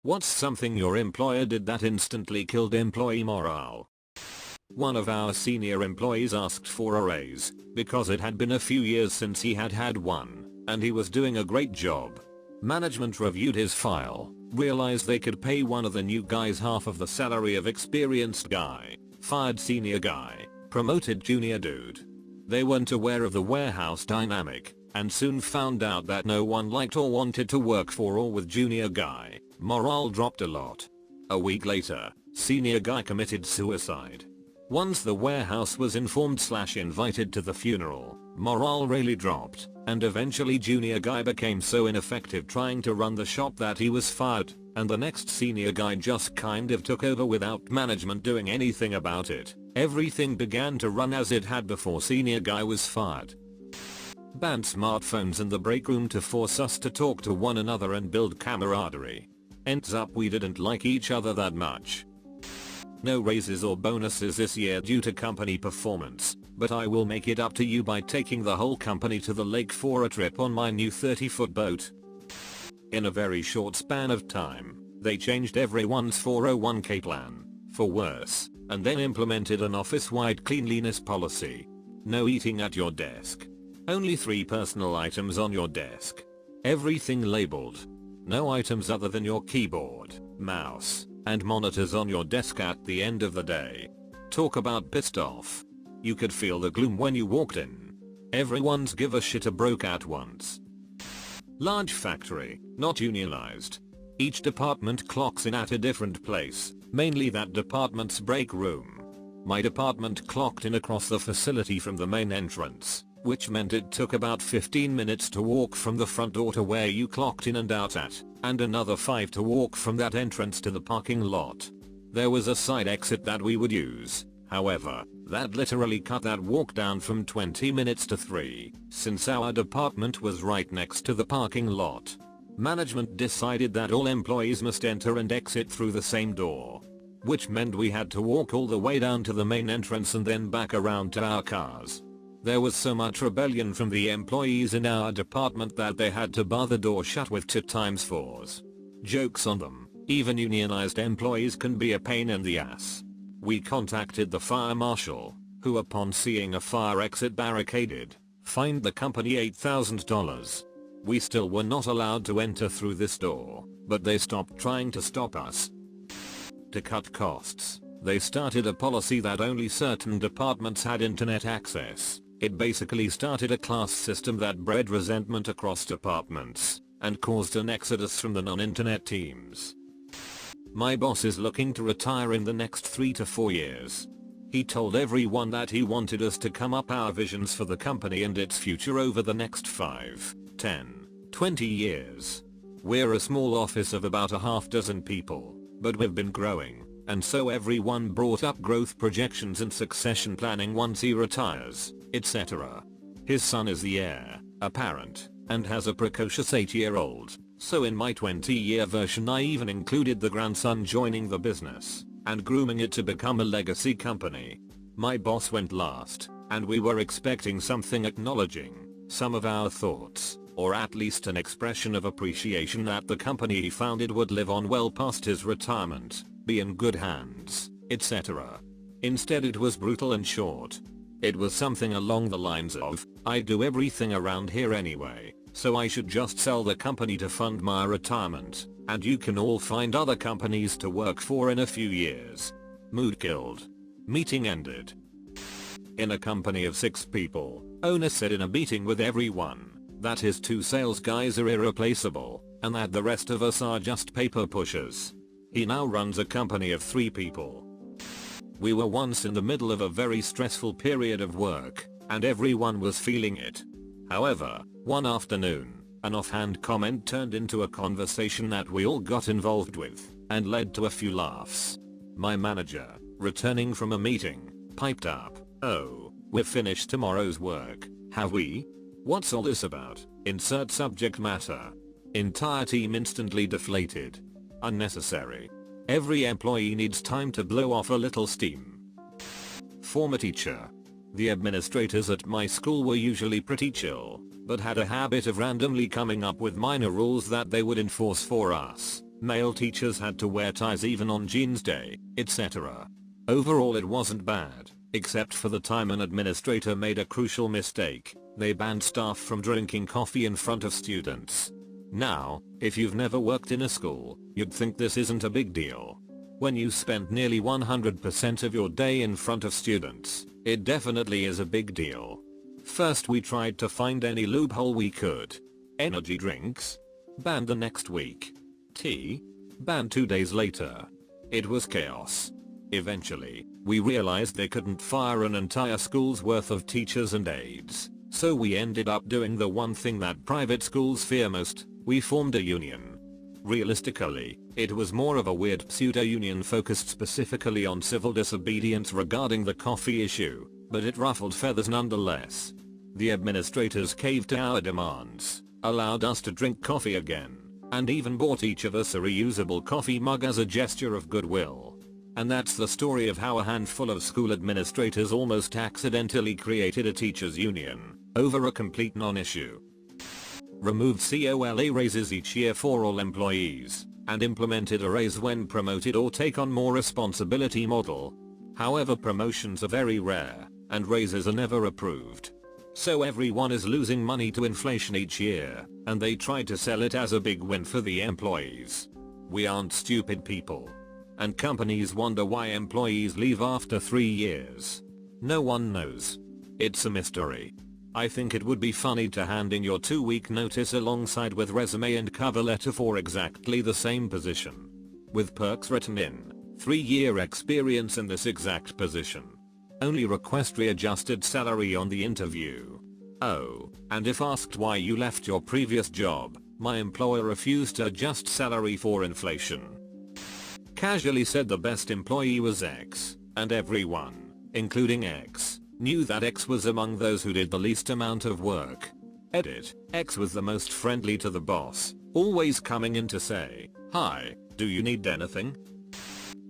What's something your employer did that instantly killed employee morale? One of our senior employees asked for a raise because it had been a few years since he had had one, and he was doing a great job. Management reviewed his file, realized they could pay one of the new guys half of the salary of experienced guy, fired senior guy, promoted junior dude. They weren't aware of the warehouse dynamic, and soon found out that no one liked or wanted to work for or with junior guy. Morale dropped a lot. A week later, senior guy committed suicide. Once the warehouse was informed/invited to the funeral, morale really dropped, and eventually junior guy became so ineffective trying to run the shop that he was fired, and the next senior guy just kind of took over without management doing anything about it. Everything began to run as it had before senior guy was fired. Banned smartphones in the break room to force us to talk to one another and build camaraderie. Ends up we didn't like each other that much. No raises or bonuses this year due to company performance, but I will make it up to you by taking the whole company to the lake for a trip on my new 30-foot boat. In a very short span of time, they changed everyone's 401k plan, for worse, and then implemented an office-wide cleanliness policy. No eating at your desk. Only 3 personal items on your desk. Everything labeled. No items other than your keyboard, mouse, and monitors on your desk at the end of the day. Talk about pissed off. You could feel the gloom when you walked in. Everyone's give a shit broke at once. Large factory, not unionized. Each department clocks in at a different place, mainly that department's break room. My department clocked in across the facility from the main entrance, which meant it took about 15 minutes to walk from the front door to where you clocked in and out at, and another 5 to walk from that entrance to the parking lot. There was a side exit that we would use, however, that literally cut that walk down from 20 minutes to 3, since our department was right next to the parking lot. Management decided that all employees must enter and exit through the same door, which meant we had to walk all the way down to the main entrance and then back around to our cars. There was so much rebellion from the employees in our department that they had to bar the door shut with 2x4s. Jokes on them, even unionized employees can be a pain in the ass. We contacted the fire marshal, who upon seeing a fire exit barricaded, fined the company $8,000. We still were not allowed to enter through this door, but they stopped trying to stop us. To cut costs, they started a policy that only certain departments had internet access. It basically started a class system that bred resentment across departments and caused an exodus from the non-internet teams. My boss is looking to retire in the next 3 to 4 years. He told everyone that he wanted us to come up our visions for the company and its future over the next 5, 10, 20 years. We're a small office of about a half dozen people, but we've been growing, and so everyone brought up growth projections and succession planning once he retires, etc. His son is the heir, apparent, and has a precocious 8-year-old, so in my 20-year version I even included the grandson joining the business and grooming it to become a legacy company. My boss went last, and we were expecting something acknowledging some of our thoughts, or at least an expression of appreciation that the company he founded would live on well past his retirement, be in good hands, etc. Instead it was brutal and short. It was something along the lines of, I do everything around here anyway, so I should just sell the company to fund my retirement, and you can all find other companies to work for in a few years. Mood killed. Meeting ended. In a company of 6 people, owner said in a meeting with everyone that his 2 sales guys are irreplaceable, and that the rest of us are just paper pushers. He now runs a company of 3 people. We were once in the middle of a very stressful period of work, and everyone was feeling it. However, one afternoon, an offhand comment turned into a conversation that we all got involved with, and led to a few laughs. My manager, returning from a meeting, piped up, "Oh, we've finished tomorrow's work, have we? What's all this about? Insert subject matter." Entire team instantly deflated. Unnecessary. Every employee needs time to blow off a little steam. Former teacher. The administrators at my school were usually pretty chill, but had a habit of randomly coming up with minor rules that they would enforce for us. Male teachers had to wear ties even on Jeans Day, etc. Overall it wasn't bad, except for the time an administrator made a crucial mistake. They banned staff from drinking coffee in front of students. Now, if you've never worked in a school, you'd think this isn't a big deal. When you spend nearly 100% of your day in front of students, it definitely is a big deal. First we tried to find any loophole we could. Energy drinks? Banned the next week. Tea? Banned 2 days later. It was chaos. Eventually, we realized they couldn't fire an entire school's worth of teachers and aides, so we ended up doing the one thing that private schools fear most: we formed a union. Realistically, it was more of a weird pseudo-union focused specifically on civil disobedience regarding the coffee issue, but it ruffled feathers nonetheless. The administrators caved to our demands, allowed us to drink coffee again, and even bought each of us a reusable coffee mug as a gesture of goodwill. And that's the story of how a handful of school administrators almost accidentally created a teachers union over a complete non-issue. Removed COLA raises each year for all employees, and implemented a raise when promoted or take on more responsibility model. However, promotions are very rare, and raises are never approved. So everyone is losing money to inflation each year, and they try to sell it as a big win for the employees. We aren't stupid people. And companies wonder why employees leave after 3 years. No one knows. It's a mystery. I think it would be funny to hand in your 2-week notice alongside with resume and cover letter for exactly the same position. With perks written in, 3-year experience in this exact position. Only request readjusted salary on the interview. Oh, and if asked why you left your previous job, my employer refused to adjust salary for inflation. Casually said the best employee was X, and everyone, including X, knew that X was among those who did the least amount of work. Edit, X was the most friendly to the boss, always coming in to say, "Hi, do you need anything?"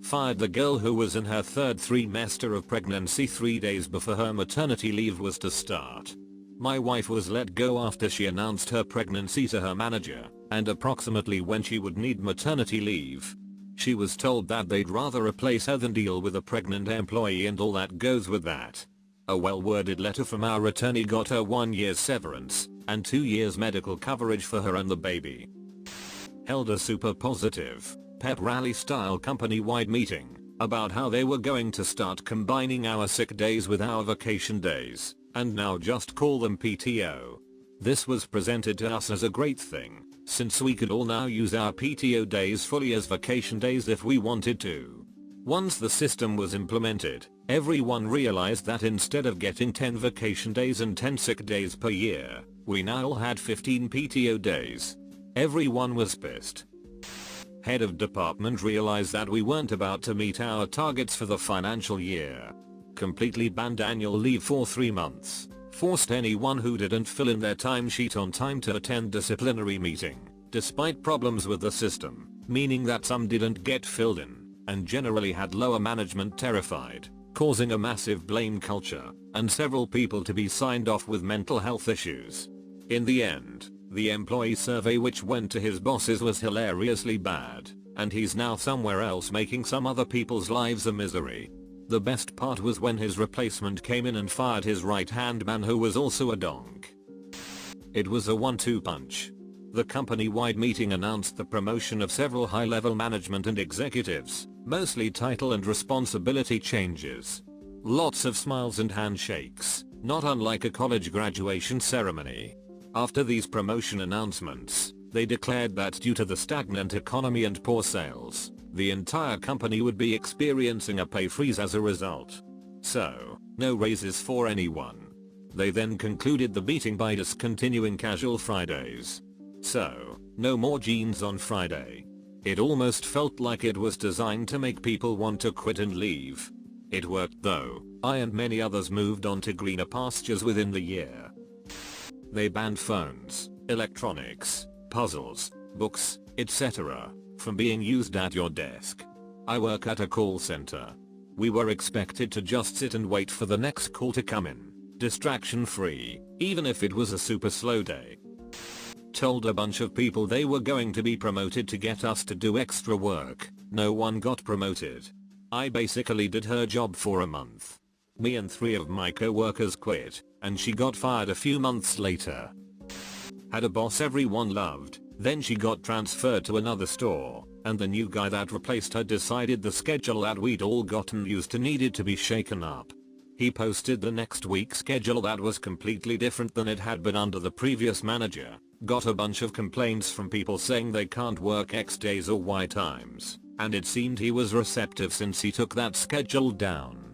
Fired the girl who was in her third trimester of pregnancy 3 days before her maternity leave was to start. My wife was let go after she announced her pregnancy to her manager, and approximately when she would need maternity leave. She was told that they'd rather replace her than deal with a pregnant employee and all that goes with that. A well-worded letter from our attorney got her 1 year's severance and 2 years medical coverage for her and the baby. Held a super positive, pep rally style company-wide meeting about how they were going to start combining our sick days with our vacation days and now just call them PTO. This was presented to us as a great thing, since we could all now use our PTO days fully as vacation days if we wanted to. Once the system was implemented, everyone realized that instead of getting 10 vacation days and 10 sick days per year, we now all had 15 PTO days. Everyone was pissed. Head of department realized that we weren't about to meet our targets for the financial year. Completely banned annual leave for 3 months. Forced anyone who didn't fill in their timesheet on time to attend disciplinary meeting, despite problems with the system, meaning that some didn't get filled in, and generally had lower management terrified, causing a massive blame culture, and several people to be signed off with mental health issues. In the end, the employee survey which went to his bosses was hilariously bad, and he's now somewhere else making some other people's lives a misery. The best part was when his replacement came in and fired his right-hand man who was also a donk. It was a 1-2 punch. The company-wide meeting announced the promotion of several high-level management and executives, mostly title and responsibility changes. Lots of smiles and handshakes, not unlike a college graduation ceremony. After these promotion announcements, they declared that due to the stagnant economy and poor sales, the entire company would be experiencing a pay freeze as a result. So, no raises for anyone. They then concluded the meeting by discontinuing casual Fridays. So, no more jeans on Friday. It almost felt like it was designed to make people want to quit and leave. It worked though. I and many others moved on to greener pastures within the year. They banned phones, electronics, puzzles, books, etc. from being used at your desk. I work at a call center. We were expected to just sit and wait for the next call to come in, distraction free, even if it was a super slow day. Told a bunch of people they were going to be promoted to get us to do extra work. No one got promoted. I basically did her job for a month. Me and 3 of my co-workers quit, and she got fired a few months later. Had a boss everyone loved, then she got transferred to another store, and the new guy that replaced her decided the schedule that we'd all gotten used to needed to be shaken up. He posted the next week's schedule that was completely different than it had been under the previous manager, got a bunch of complaints from people saying they can't work X days or Y times, and it seemed he was receptive since he took that schedule down.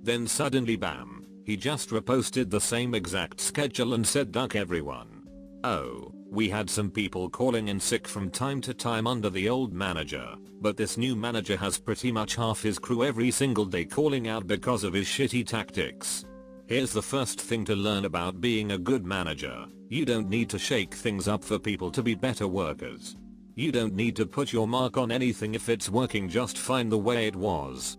Then suddenly bam, he just reposted the same exact schedule and said duck everyone. Oh, we had some people calling in sick from time to time under the old manager, but this new manager has pretty much half his crew every single day calling out because of his shitty tactics. Here's the first thing to learn about being a good manager. You don't need to shake things up for people to be better workers. You don't need to put your mark on anything if it's working just fine the way it was.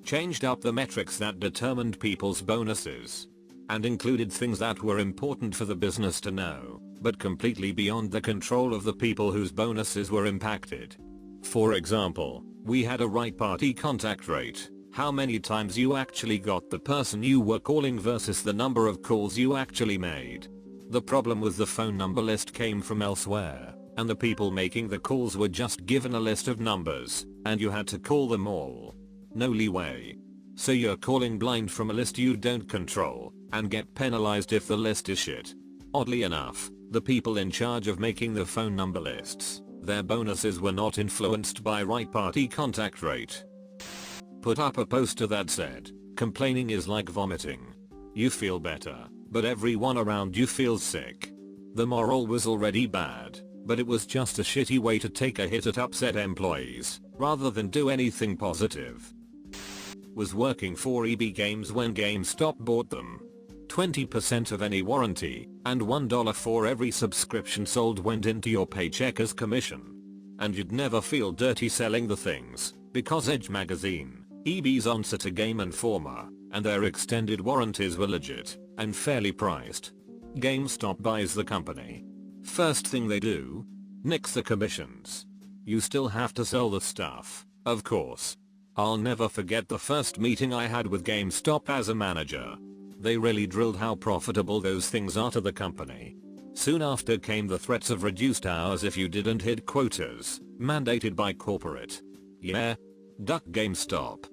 Changed up the metrics that determined people's bonuses, and included things that were important for the business to know, but completely beyond the control of the people whose bonuses were impacted. For example, we had a right party contact rate, how many times you actually got the person you were calling versus the number of calls you actually made. The problem with the phone number list came from elsewhere, and the people making the calls were just given a list of numbers, and you had to call them all. No leeway. So you're calling blind from a list you don't control, and get penalized if the list is shit. Oddly enough, the people in charge of making the phone number lists, their bonuses were not influenced by right party contact rate. Put up a poster that said, complaining is like vomiting. You feel better, but everyone around you feels sick. The moral was already bad, but it was just a shitty way to take a hit at upset employees, rather than do anything positive. Was working for EB Games when GameStop bought them. 20% of any warranty, and $1 for every subscription sold went into your paycheck as commission. And you'd never feel dirty selling the things, because Edge Magazine, EB's answer to Game Informer, and their extended warranties were legit, and fairly priced. GameStop buys the company. First thing they do? Nix the commissions. You still have to sell the stuff, of course. I'll never forget the first meeting I had with GameStop as a manager. They really drilled how profitable those things are to the company. Soon after came the threats of reduced hours if you didn't hit quotas, mandated by corporate. Yeah. Duck GameStop.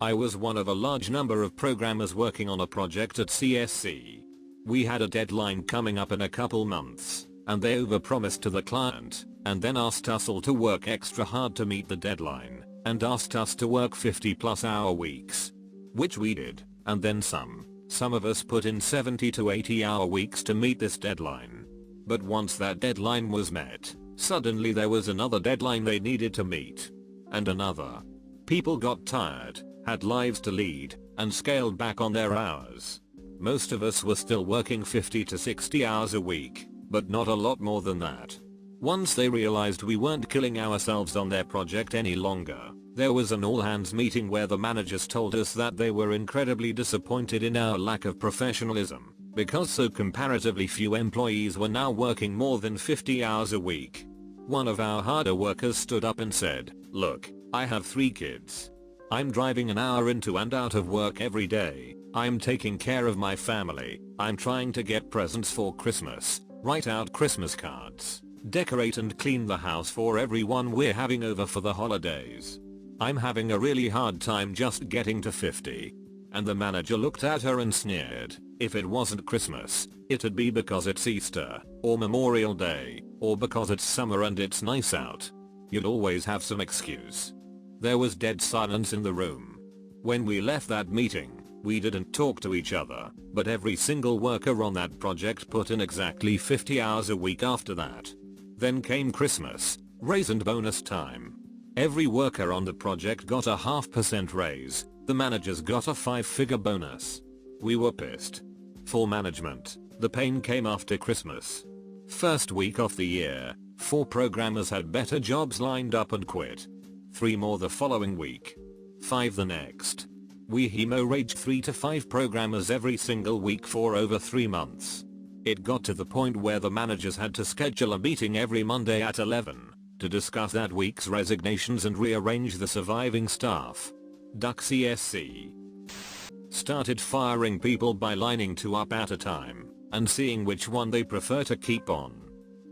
I was one of a large number of programmers working on a project at CSC. We had a deadline coming up in a couple months, and they overpromised to the client, and then asked us all to work extra hard to meet the deadline, and asked us to work 50+ hour weeks. Which we did, and then some. Some of us put in 70 to 80 hour weeks to meet this deadline. But once that deadline was met, suddenly there was another deadline they needed to meet. And another. People got tired, had lives to lead, and scaled back on their hours. Most of us were still working 50 to 60 hours a week, but not a lot more than that. Once they realized we weren't killing ourselves on their project any longer, there was an all-hands meeting where the managers told us that they were incredibly disappointed in our lack of professionalism, because so comparatively few employees were now working more than 50 hours a week. One of our harder workers stood up and said, "Look, I have 3 kids. I'm driving an hour into and out of work every day. I'm taking care of my family. I'm trying to get presents for Christmas, write out Christmas cards, decorate and clean the house for everyone we're having over for the holidays. I'm having a really hard time just getting to 50. And the manager looked at her and sneered. If it wasn't Christmas, it'd be because it's Easter, or Memorial Day, or because it's summer and it's nice out. You'd always have some excuse. There was dead silence in the room. When we left that meeting, we didn't talk to each other, but every single worker on that project put in exactly 50 hours a week after that. Then came Christmas, raise and bonus time. Every worker on the project got a 0.5% raise, the managers got a 5-figure bonus. We were pissed. For management, the pain came after Christmas. First week of the year, 4 programmers had better jobs lined up and quit. 3 more the following week. 5 the next. We hemo-raged 3 to 5 programmers every single week for over 3 months. It got to the point where the managers had to schedule a meeting every Monday at 11 to discuss that week's resignations and rearrange the surviving staff. Duck CSC started firing people by lining 2 up at a time and seeing which one they prefer to keep on.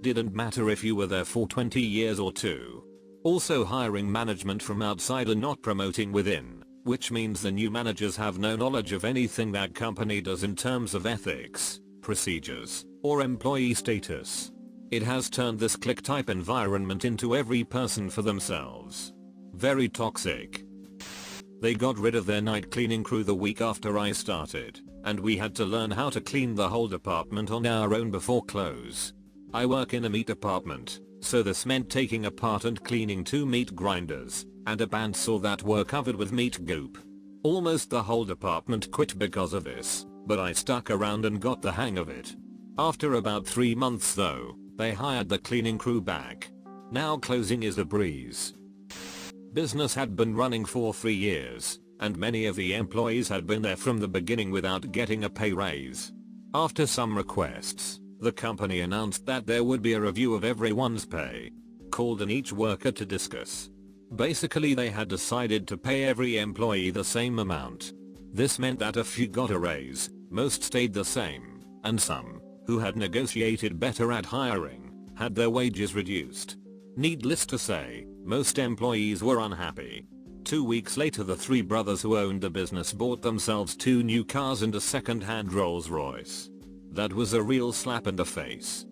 Didn't matter if you were there for 20 years or 2. Also hiring management from outside and not promoting within, which means the new managers have no knowledge of anything that company does in terms of ethics, procedures, or employee status. It has turned this clique-type environment into every person for themselves. Very toxic. They got rid of their night cleaning crew the week after I started, and we had to learn how to clean the whole department on our own before close. I work in a meat department, so this meant taking apart and cleaning 2 meat grinders, and a bandsaw that were covered with meat goop. Almost the whole department quit because of this, but I stuck around and got the hang of it. After about 3 months though, they hired the cleaning crew back. Now closing is a breeze. Business had been running for 3 years, and many of the employees had been there from the beginning without getting a pay raise. After some requests, the company announced that there would be a review of everyone's pay, called in each worker to discuss. Basically they had decided to pay every employee the same amount. This meant that a few got a raise, most stayed the same, and some, who had negotiated better at hiring, had their wages reduced. Needless to say, most employees were unhappy. 2 weeks later the 3 brothers who owned the business bought themselves 2 new cars and a second-hand Rolls Royce. That was a real slap in the face.